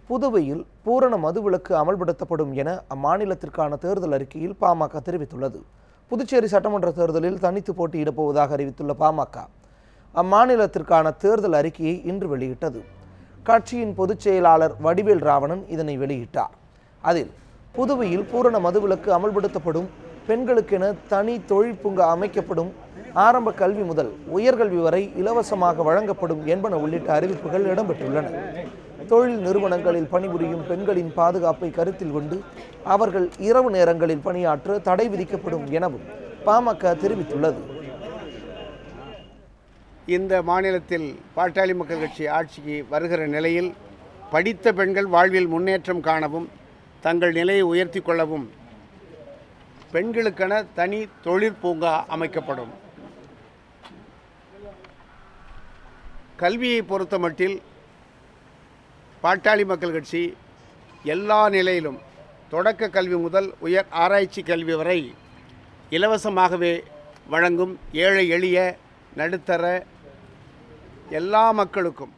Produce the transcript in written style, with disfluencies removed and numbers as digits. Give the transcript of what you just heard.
புதுவையில் பூரண மதுவிலக்கு அமல்படுத்தப்படும் என அம்மாநிலத்திற்கான தேர்தல் அறிக்கையில் பாமக தெரிவித்துள்ளது. புதுச்சேரி சட்டமன்ற தேர்தலில் தனித்து போட்டியிடப் போவதாக அறிவித்துள்ள பாமக அம்மாநிலத்திற்கான தேர்தல் அறிக்கையை இன்று வெளியிட்டது. கட்சியின் பொதுச் செயலாளர் வடிவேல் ராவணன் இதனை வெளியிட்டார். அதில் புதுவையில் பூரண மதுவிலக்கு அமல்படுத்தப்படும், பெண்களுக்கென தனி தொழிற்பூங்கா அமைக்கப்படும், ஆரம்ப கல்வி முதல் உயர்கல்வி வரை இலவசமாக வழங்கப்படும் என்பன உள்ளிட்ட அறிவிப்புகள் இடம்பெற்றுள்ளன. தொழில் நிறுவனங்களில் பணிபுரியும் பெண்களின் பாதுகாப்பை கருத்தில் கொண்டு அவர்கள் இரவு நேரங்களில் பணியாற்ற தடை விதிக்கப்படும் எனவும் பாமக தெரிவித்துள்ளது. இந்த மாநிலத்தில் பாட்டாளி மக்கள் கட்சி ஆட்சிக்கு வருகிற நிலையில் படித்த பெண்கள் வாழ்வில் முன்னேற்றம் காணவும் தங்கள் நிலையை உயர்த்தி கொள்ளவும் பெண்களுக்கென தனி தொழிற்பூங்கா அமைக்கப்படும். கல்வியை பொறுத்தமட்டில் பாட்டாளி மக்கள் கட்சி எல்லா நிலையிலும் தொடக்க கல்வி முதல் உயர் ஆராய்ச்சி கல்வி வரை இலவசமாகவே வழங்கும். ஏழை எளிய நடுத்தர எல்லா மக்களுக்கும்